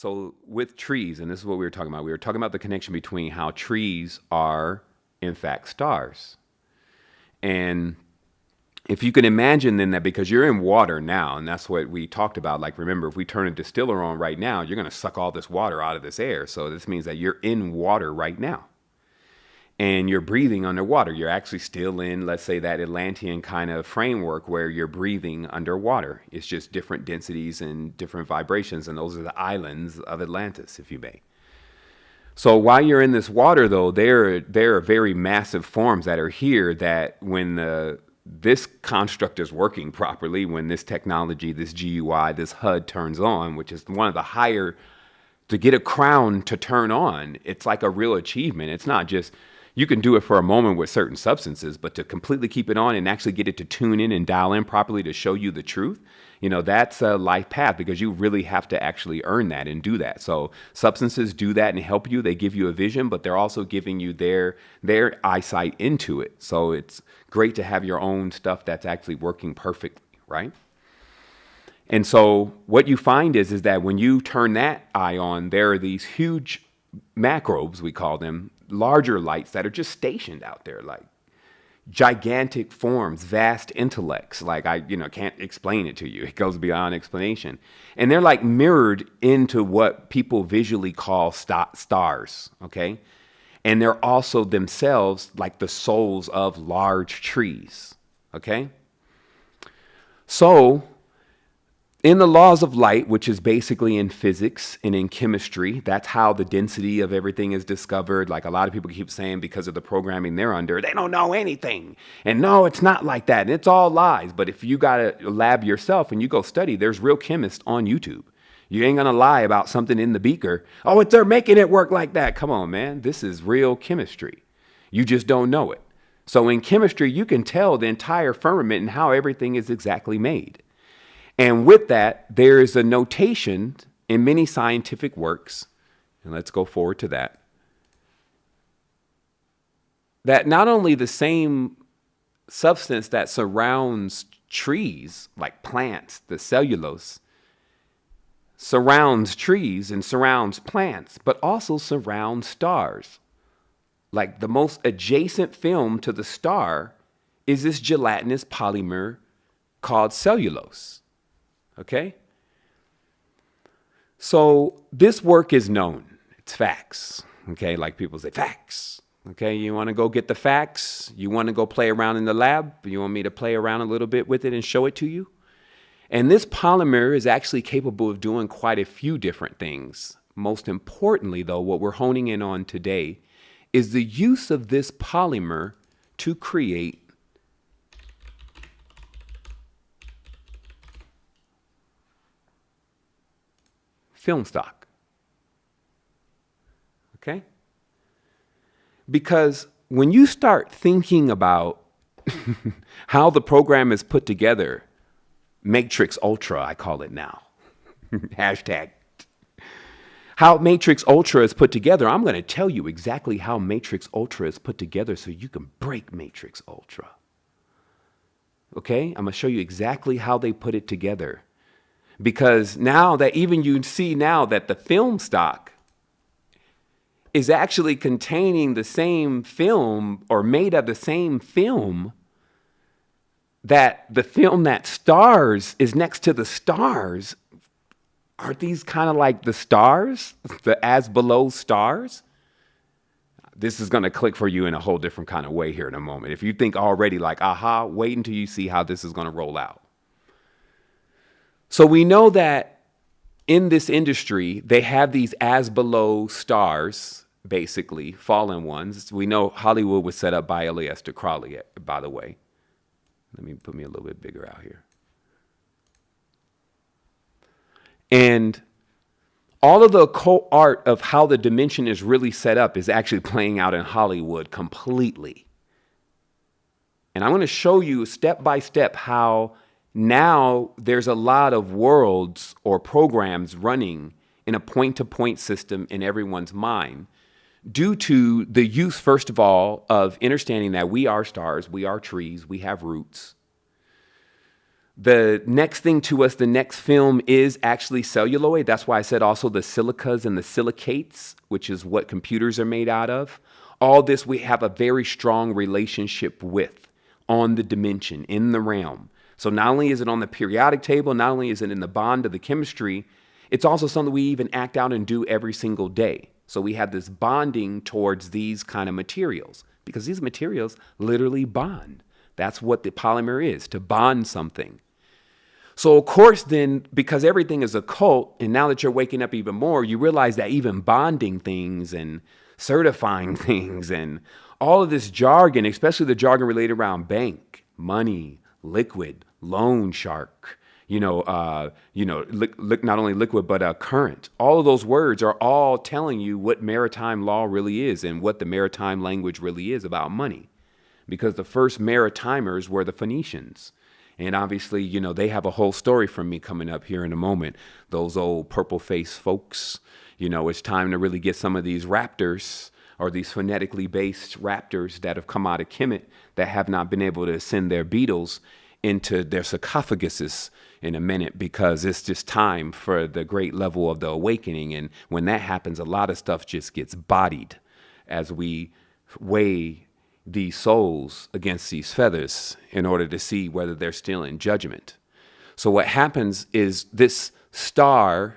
So with trees, and this is what we were talking about the connection between how trees are, in fact, stars. And if you can imagine then that because you're in water now, and that's what we talked about, like remember, if we turn a distiller on right now, you're going to suck all this water out of this air. So this means that you're in water right now. And you're breathing underwater. You're actually still in, let's say, that Atlantean kind of framework where you're breathing underwater. It's just different densities and different vibrations, and those are the islands of Atlantis, if you may. So while you're in this water, though, there are very massive forms that are here that when this construct is working properly, when this technology, this GUI, this HUD turns on, which is one of the higher, to get a crown to turn on, it's like a real achievement. It's not just, you can do it for a moment with certain substances, but to completely keep it on and actually get it to tune in and dial in properly to show you the truth, that's a life path because you really have to actually earn that and do that. So substances do that and help you. They give you a vision, but they're also giving you their eyesight into it. So it's great to have your own stuff that's actually working perfectly, right? And so what you find is that when you turn that eye on, there are these huge macrobes, we call them, larger lights that are just stationed out there, like gigantic forms, vast intellects. Like I can't explain it to you. It goes beyond explanation. And they're like mirrored into what people visually call stars, okay? And they're also themselves like the souls of large trees, okay? So in the laws of light, which is basically in physics and in chemistry, that's how the density of everything is discovered. Like a lot of people keep saying because of the programming they're under, they don't know anything. And no, it's not like that. And it's all lies. But if you got a lab yourself and you go study, there's real chemists on YouTube. You ain't going to lie about something in the beaker. Oh, they're making it work like that. Come on, man. This is real chemistry. You just don't know it. So in chemistry, you can tell the entire firmament and how everything is exactly made. And with that, there is a notation in many scientific works, and let's go forward to that, that not only the same substance that surrounds trees, like plants, the cellulose, surrounds trees and surrounds plants, but also surrounds stars. Like the most adjacent film to the star is this gelatinous polymer called cellulose. Okay? So this work is known. It's facts. Okay? Like people say, facts. Okay? You want to go get the facts? You want to go play around in the lab? You want me to play around a little bit with it and show it to you? And this polymer is actually capable of doing quite a few different things. Most importantly, though, what we're honing in on today is the use of this polymer to create film stock. Okay? Because when you start thinking about how the program is put together, Matrix Ultra, I call it now. Hashtag. How Matrix Ultra is put together, I'm going to tell you exactly how Matrix Ultra is put together so you can break Matrix Ultra. Okay? I'm going to show you exactly how they put it together. Because now that even you see now that the film stock is actually containing the same film or made of the same film, that the film that stars is next to the stars. Aren't these kind of like the stars, the as below stars? This is going to click for you in a whole different kind of way here in a moment. If you think already like, aha, wait until you see how this is going to roll out. So we know that in this industry, they have these as below stars, basically, fallen ones. We know Hollywood was set up by Aleister Crowley, by the way. Let me put me a little bit bigger out here. And all of the occult art of how the dimension is really set up is actually playing out in Hollywood completely. And I'm going to show you step by step how now there's a lot of worlds or programs running in a point-to-point system in everyone's mind due to the use, first of all, of understanding that we are stars, we are trees, we have roots. The next thing to us, the next film is actually celluloid. That's why I said also the silicas and the silicates, which is what computers are made out of. All this we have a very strong relationship with on the dimension, in the realm. So not only is it on the periodic table, not only is it in the bond of the chemistry, it's also something we even act out and do every single day. So we have this bonding towards these kind of materials because these materials literally bond. That's what the polymer is, to bond something. So of course then, because everything is occult, and now that you're waking up even more, you realize that even bonding things and certifying things and all of this jargon, especially the jargon related around bank, money, liquid, loan shark, not only liquid, but current. All of those words are all telling you what maritime law really is and what the maritime language really is about money. Because the first maritimers were the Phoenicians. And obviously, they have a whole story from me coming up here in a moment. Those old purple-faced folks, it's time to really get some of these raptors or these phonetically based raptors that have come out of Kemet that have not been able to send their beetles into their sarcophaguses in a minute, because it's just time for the great level of the awakening. And when that happens, a lot of stuff just gets bodied as we weigh these souls against these feathers in order to see whether they're still in judgment. So what happens is this star,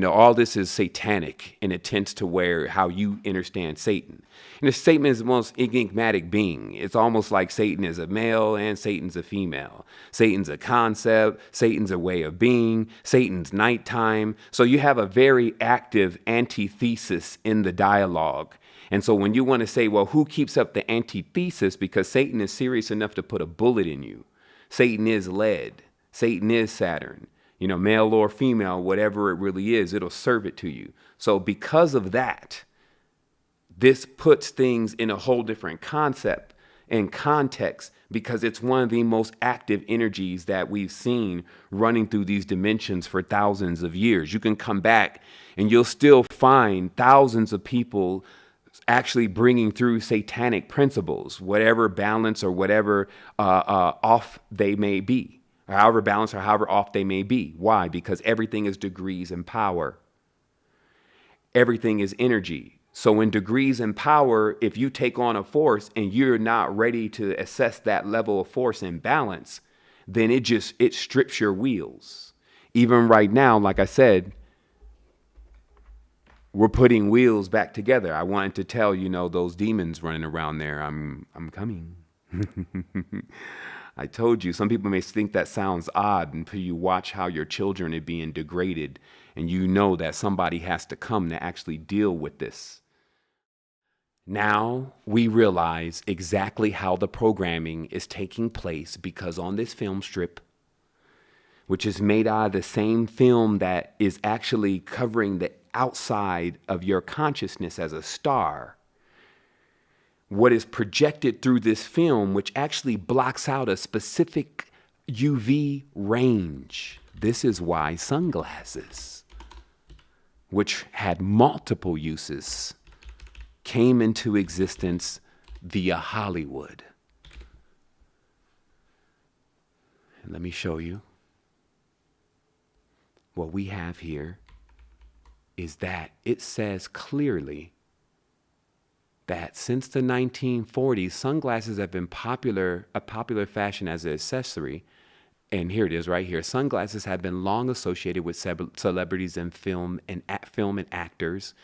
all this is satanic in attempts to how you understand Satan. And the Satan is the most enigmatic being. It's almost like Satan is a male and Satan's a female. Satan's a concept. Satan's a way of being. Satan's nighttime. So you have a very active antithesis in the dialogue. And so when you want to say, well, who keeps up the antithesis? Because Satan is serious enough to put a bullet in you. Satan is lead. Satan is Saturn. Male or female, whatever it really is, it'll serve it to you. So because of that, this puts things in a whole different concept and context, because it's one of the most active energies that we've seen running through these dimensions for thousands of years. You can come back and you'll still find thousands of people actually bringing through satanic principles, whatever balance or whatever off they may be, or however balanced or however off they may be. Why? Because everything is degrees and power. Everything is energy. So in degrees and power, if you take on a force and you're not ready to assess that level of force and balance, then it strips your wheels. Even right now, like I said, we're putting wheels back together. I wanted to tell, those demons running around there, I'm coming. I told you, some people may think that sounds odd until you watch how your children are being degraded, and you know that somebody has to come to actually deal with this. Now we realize exactly how the programming is taking place, because on this film strip, which is made out of the same film that is actually covering the outside of your consciousness as a star, what is projected through this film, which actually blocks out a specific UV range. This is why sunglasses, which had multiple uses, came into existence via Hollywood. And let me show you. What we have here is that it says clearly that since the 1940s, sunglasses have been a popular fashion as an accessory. And here it is right here. Sunglasses have been long associated with celebrities in film and actors,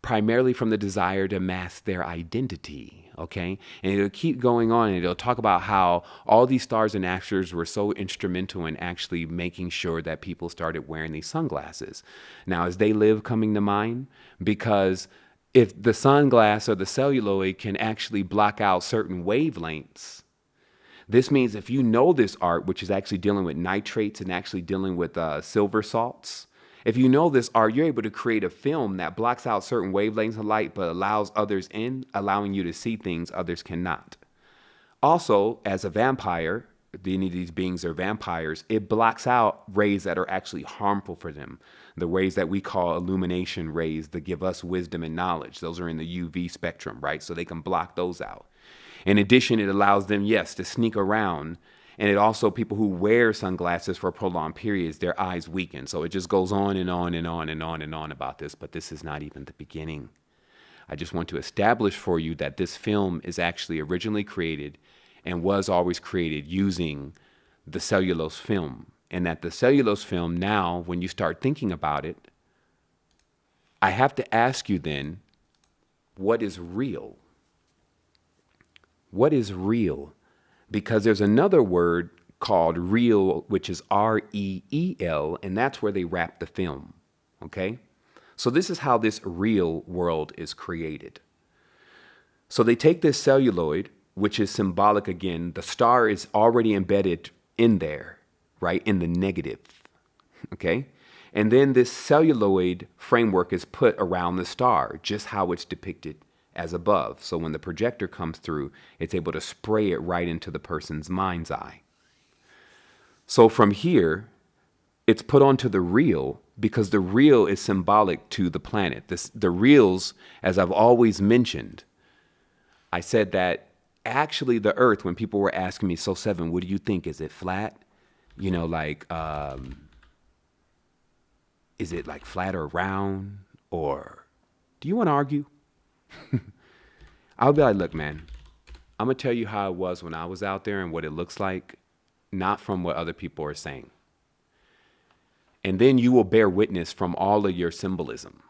primarily from the desire to mask their identity, okay? And it'll keep going on, and it'll talk about how all these stars and actors were so instrumental in actually making sure that people started wearing these sunglasses. Now, is they live coming to mind? Because if the sunglass or the celluloid can actually block out certain wavelengths, this means if you know this art, which is actually dealing with nitrates and actually dealing with silver salts, if you know this art, you're able to create a film that blocks out certain wavelengths of light but allows others in, allowing you to see things others cannot. Also, as a vampire, any of these beings are vampires, it blocks out rays that are actually harmful for them. The rays that we call illumination rays that give us wisdom and knowledge. Those are in the UV spectrum, right? So they can block those out. In addition, it allows them, yes, to sneak around And it also, people who wear sunglasses for prolonged periods, their eyes weaken. So it just goes on and on and on and on and on about this. But this is not even the beginning. I just want to establish for you that this film is actually originally created and was always created using the cellulose film. And that the cellulose film now, when you start thinking about it, I have to ask you then, what is real? What is real? Because there's another word called real, which is R-E-E-L, and that's where they wrap the film, okay? So this is how this real world is created. So they take this celluloid, which is symbolic again. The star is already embedded in there, right, in the negative, okay? And then this celluloid framework is put around the star, just how it's depicted as above. So when the projector comes through, it's able to spray it right into the person's mind's eye. So from here, it's put onto the real, because the real is symbolic to the planet. The reals, as I've always mentioned, I said that actually the Earth, when people were asking me, so Sevan, what do you think? Is it flat? You know, like, is it like flat or round? Or do you want to argue? I'll be like, look, man, I'm going to tell you how it was when I was out there and what it looks like, not from what other people are saying. And then you will bear witness from all of your symbolism,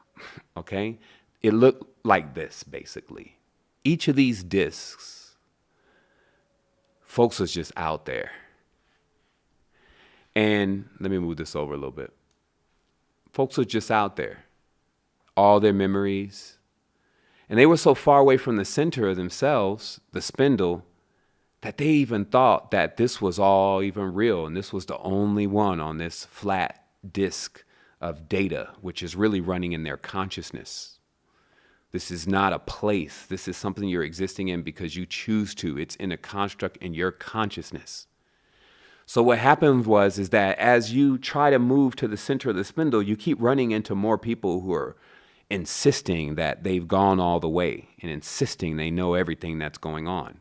okay? It looked like this, basically. Each of these discs, folks was just out there. And let me move this over a little bit. Folks were just out there. All their memories. And they were so far away from the center of themselves, the spindle, that they even thought that this was all even real. And this was the only one on this flat disk of data, which is really running in their consciousness. This is not a place. This is something you're existing in because you choose to. It's in a construct in your consciousness. So what happened is that as you try to move to the center of the spindle, you keep running into more people who are insisting that they've gone all the way and insisting they know everything that's going on.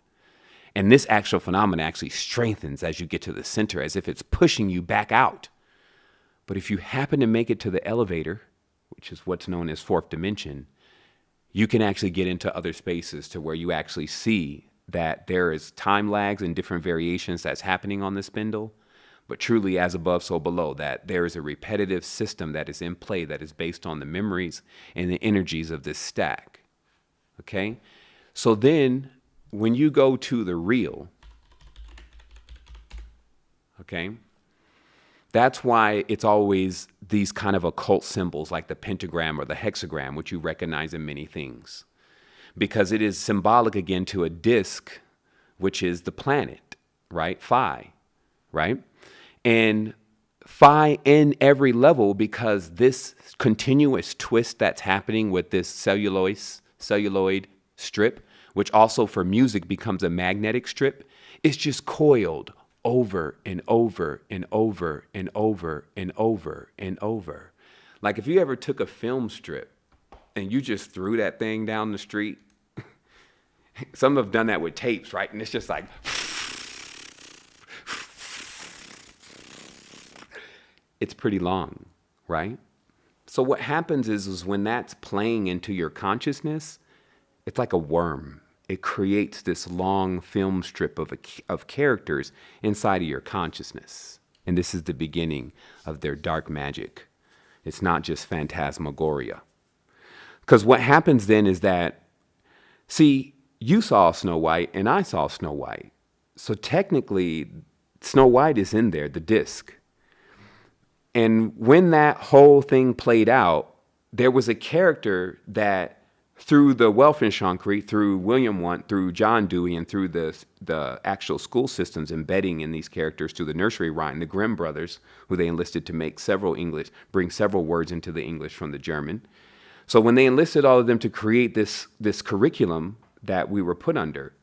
And this actual phenomenon actually strengthens as you get to the center, as if it's pushing you back out. But if you happen to make it to the elevator, which is what's known as fourth dimension, you can actually get into other spaces to where you actually see that there is time lags and different variations that's happening on the spindle, but truly as above, so below, that there is a repetitive system that is in play that is based on the memories and the energies of this stack, okay? So then when you go to the real, okay, that's why it's always these kind of occult symbols like the pentagram or the hexagram, which you recognize in many things, because it is symbolic again to a disk, which is the planet, right? Phi, right? And phi in every level, because this continuous twist that's happening with this celluloid strip, which also for music becomes a magnetic strip, is just coiled over and over and over and over and over and over. Like if you ever took a film strip and you just threw that thing down the street, some have done that with tapes, right? And it's just like, it's pretty long, right? So what happens is when that's playing into your consciousness, it's like a worm. It creates this long film strip of characters inside of your consciousness. And this is the beginning of their dark magic. It's not just phantasmagoria. Because what happens then is that, see, you saw Snow White and I saw Snow White. So technically, Snow White is in there, the disc. And when that whole thing played out, there was a character that through the Welfenschankrieg, through William Wundt, through John Dewey, and through the actual school systems embedding in these characters through the nursery rhyme, the Grimm brothers, who they enlisted to make bring several words into the English from the German. So when they enlisted all of them to create this curriculum that we were put under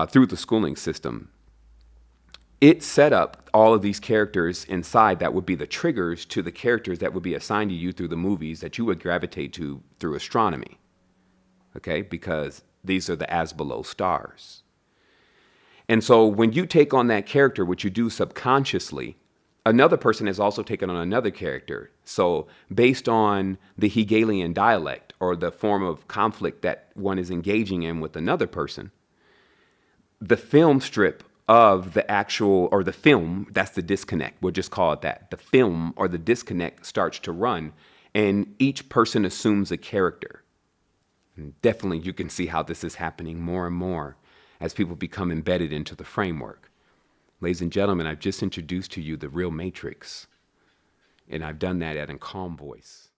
through the schooling system, it set up all of these characters inside that would be the triggers to the characters that would be assigned to you through the movies that you would gravitate to through astronomy, okay? Because these are the as below stars. And so when you take on that character, which you do subconsciously, another person has also taken on another character. So based on the Hegelian dialect or the form of conflict that one is engaging in with another person, the film strip of the actual, or the film, that's the disconnect. We'll just call it that. The film or the disconnect starts to run, and each person assumes a character. And definitely you can see how this is happening more and more as people become embedded into the framework. Ladies and gentlemen, I've just introduced to you the real matrix, and I've done that at a calm voice.